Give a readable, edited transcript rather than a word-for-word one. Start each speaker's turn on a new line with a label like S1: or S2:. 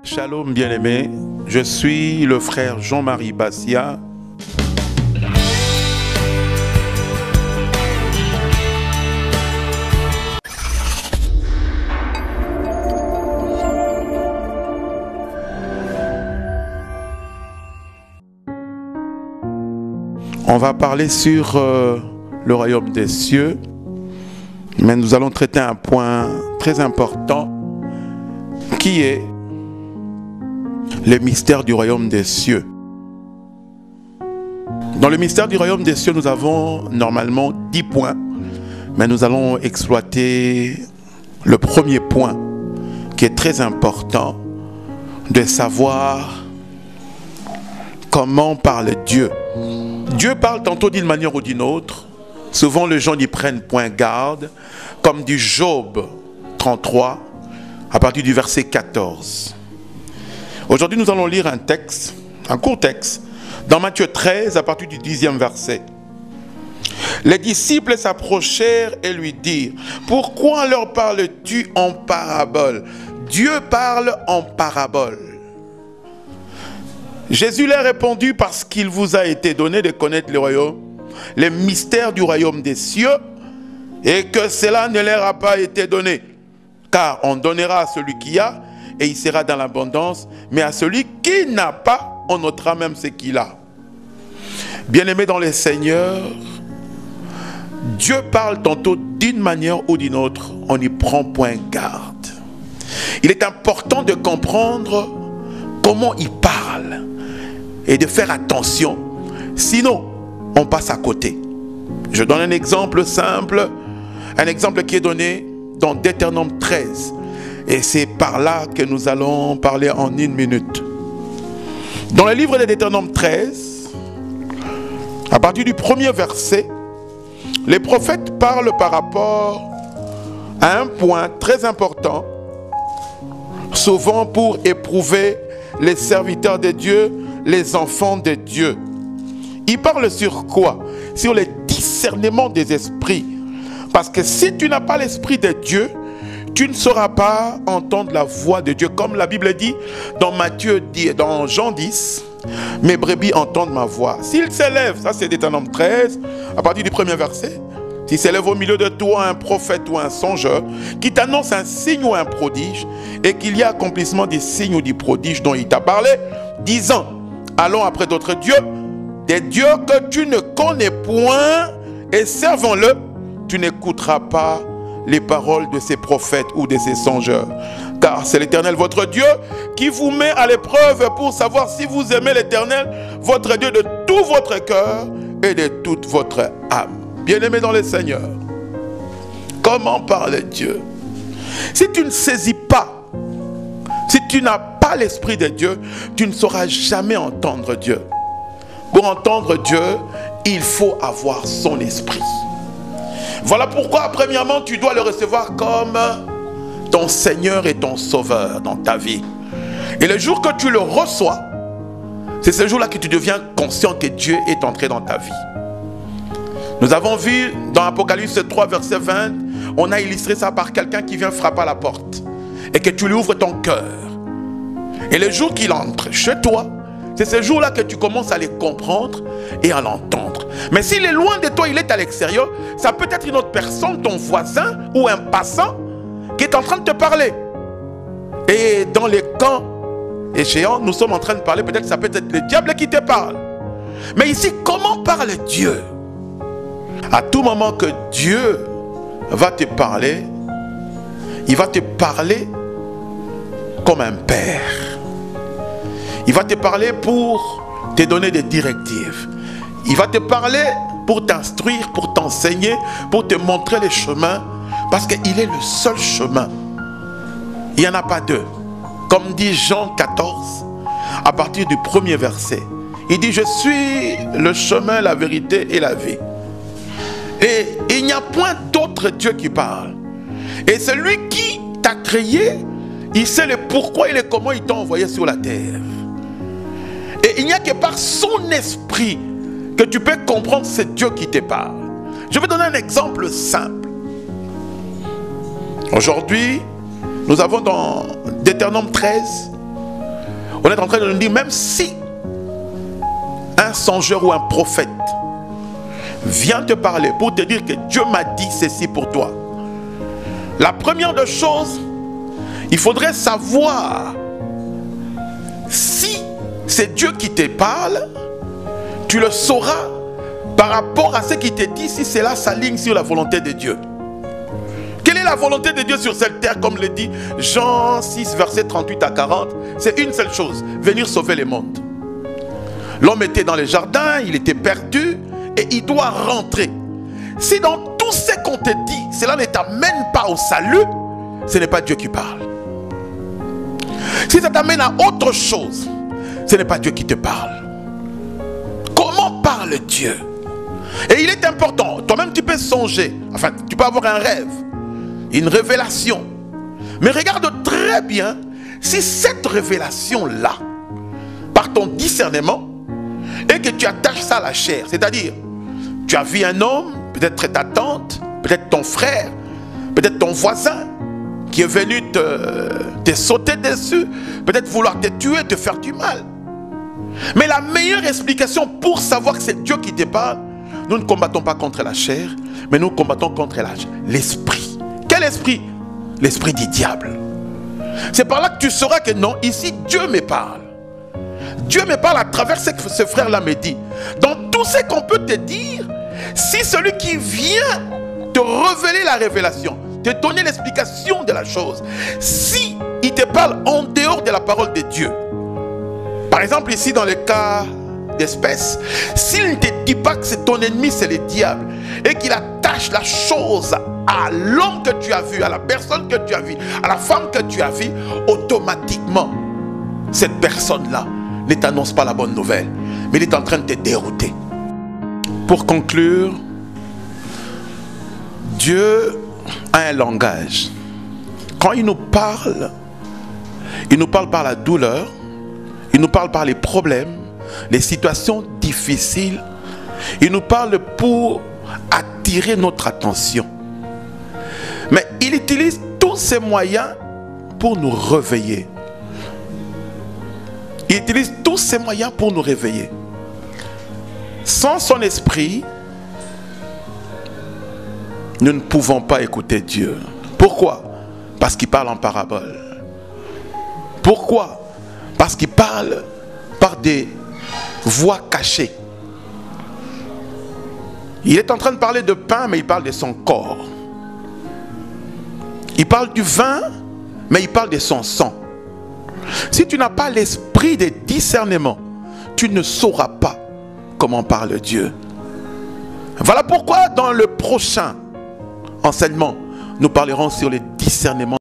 S1: Shalom bien-aimés, je suis le frère Jean-Marie Bassia. On va parler sur le royaume des cieux, mais nous allons traiter un point très important qui est le mystère du royaume des cieux. Dans le mystère du royaume des cieux, nous avons normalement 10 points, mais nous allons exploiter le premier point qui est très important, de savoir comment parle Dieu. Dieu parle tantôt d'une manière ou d'une autre. Souvent les gens n'y prennent point garde, comme dit Job 33, à partir du verset 14. Aujourd'hui, nous allons lire un texte, un court texte, dans Matthieu 13, à partir du 10e verset. Les disciples s'approchèrent et lui dirent: « Pourquoi leur parles-tu en parabole? Dieu parle en parabole. » Jésus leur répondit: « Parce qu'il vous a été donné de connaître le royaume, les mystères du royaume des cieux, et que cela ne leur a pas été donné. Car on donnera à celui qui a, et il sera dans l'abondance, mais à celui qui n'a pas, on ôtera même ce qu'il a. » Bien-aimés dans le Seigneur, Dieu parle tantôt d'une manière ou d'une autre, on n'y prend point garde. Il est important de comprendre comment il parle et de faire attention, sinon on passe à côté. Je donne un exemple simple, un exemple qui est donné dans Deutéronome 13. Et c'est par là que nous allons parler en 1 minute. Dans le livre de Deutéronome 13, à partir du premier verset, les prophètes parlent par rapport à un point très important, souvent pour éprouver les serviteurs de Dieu, les enfants de Dieu. Ils parlent sur quoi? Sur le discernement des esprits. Parce que si tu n'as pas l'esprit de Dieu, tu ne sauras pas entendre la voix de Dieu. Comme la Bible dit dans Jean 10, « Mes brebis entendent ma voix. » S'il s'élève, ça c'est Deutéronome 13, à partir du premier verset, s'il s'élève au milieu de toi un prophète ou un songeur, qui t'annonce un signe ou un prodige, et qu'il y a accomplissement des signes ou des prodiges dont il t'a parlé, disant: « Allons après d'autres dieux, des dieux que tu ne connais point, et servons-le, tu n'écouteras pas les paroles de ces prophètes ou de ces songeurs. Car c'est l'Éternel votre Dieu qui vous met à l'épreuve pour savoir si vous aimez l'Éternel votre Dieu de tout votre cœur et de toute votre âme. » Bien-aimés dans le Seigneur, comment parle Dieu? Si tu ne saisis pas, si tu n'as pas l'Esprit de Dieu, tu ne sauras jamais entendre Dieu. Pour entendre Dieu, il faut avoir son esprit. Voilà pourquoi, premièrement, tu dois le recevoir comme ton Seigneur et ton Sauveur dans ta vie. Et le jour que tu le reçois, c'est ce jour-là que tu deviens conscient que Dieu est entré dans ta vie. Nous avons vu dans Apocalypse 3, verset 20, on a illustré ça par quelqu'un qui vient frapper à la porte et que tu lui ouvres ton cœur. Et le jour qu'il entre chez toi, c'est ce jour-là que tu commences à les comprendre et à l'entendre. Mais s'il est loin de toi, il est à l'extérieur, ça peut être une autre personne, ton voisin ou un passant qui est en train de te parler. Et dans les camps échéants, nous sommes en train de parler, peut-être que ça peut être le diable qui te parle. Mais ici, comment parle Dieu? À tout moment que Dieu va te parler, il va te parler comme un père. Il va te parler pour te donner des directives. Il va te parler pour t'instruire, pour t'enseigner, pour te montrer les chemins. Parce qu'il est le seul chemin. Il n'y en a pas deux. Comme dit Jean 14, à partir du premier verset. Il dit: « Je suis le chemin, la vérité et la vie. » Et il n'y a point d'autre Dieu qui parle. Et celui qui t'a créé, il sait le pourquoi et le comment il t'a envoyé sur la terre. Et il n'y a que par son esprit que tu peux comprendre ce Dieu qui te parle. Je vais donner un exemple simple. Aujourd'hui, nous avons dans Deutéronome 13, On est en train de nous dire, même si un songeur ou un prophète vient te parler pour te dire que Dieu m'a dit ceci pour toi, la première des choses, il faudrait savoir si c'est Dieu qui te parle. Tu le sauras par rapport à ce qu'il te dit, si cela s'aligne sur la volonté de Dieu. Quelle est la volonté de Dieu sur cette terre, comme le dit Jean 6, versets 38 à 40? C'est une seule chose, venir sauver le monde. L'homme était dans les jardins, il était perdu et il doit rentrer. Si dans tout ce qu'on te dit, cela ne t'amène pas au salut, ce n'est pas Dieu qui parle. Si ça t'amène à autre chose, ce n'est pas Dieu qui te parle. Comment parle Dieu? Et il est important, toi-même tu peux songer, enfin tu peux avoir un rêve, une révélation. Mais regarde très bien si cette révélation-là, par ton discernement, et que tu attaches ça à la chair, c'est-à-dire, tu as vu un homme, peut-être ta tante, peut-être ton frère, peut-être ton voisin, qui est venu te sauter dessus, peut-être vouloir te tuer, te faire du mal. Mais la meilleure explication pour savoir que c'est Dieu qui te parle, nous ne combattons pas contre la chair, mais nous combattons contre l'esprit. Quel esprit? L'esprit du diable. C'est par là que tu sauras que non, ici Dieu me parle. Dieu me parle à travers ce que ce frère-là me dit. Dans tout ce qu'on peut te dire, si celui qui vient te révéler la révélation, te donner l'explication de la chose, si il te parle en dehors de la parole de Dieu, par exemple ici dans le cas d'espèce, s'il ne te dit pas que c'est ton ennemi, c'est le diable, et qu'il attache la chose à l'homme que tu as vu, à la personne que tu as vue, à la femme que tu as vue, automatiquement, cette personne-là ne t'annonce pas la bonne nouvelle, mais il est en train de te dérouter. Pour conclure, Dieu a un langage. Quand il nous parle par la douleur, il nous parle par les problèmes, les situations difficiles. Il nous parle pour attirer notre attention. Mais il utilise tous ces moyens pour nous réveiller. Il utilise tous ces moyens pour nous réveiller. Sans son esprit, nous ne pouvons pas écouter Dieu. Pourquoi? Parce qu'il parle en parabole. Pourquoi? Parce qu'il parle par des voix cachées. Il est en train de parler de pain, mais il parle de son corps. Il parle du vin, mais il parle de son sang. Si tu n'as pas l'esprit de discernement, tu ne sauras pas comment parle Dieu. Voilà pourquoi dans le prochain enseignement, nous parlerons sur le discernement.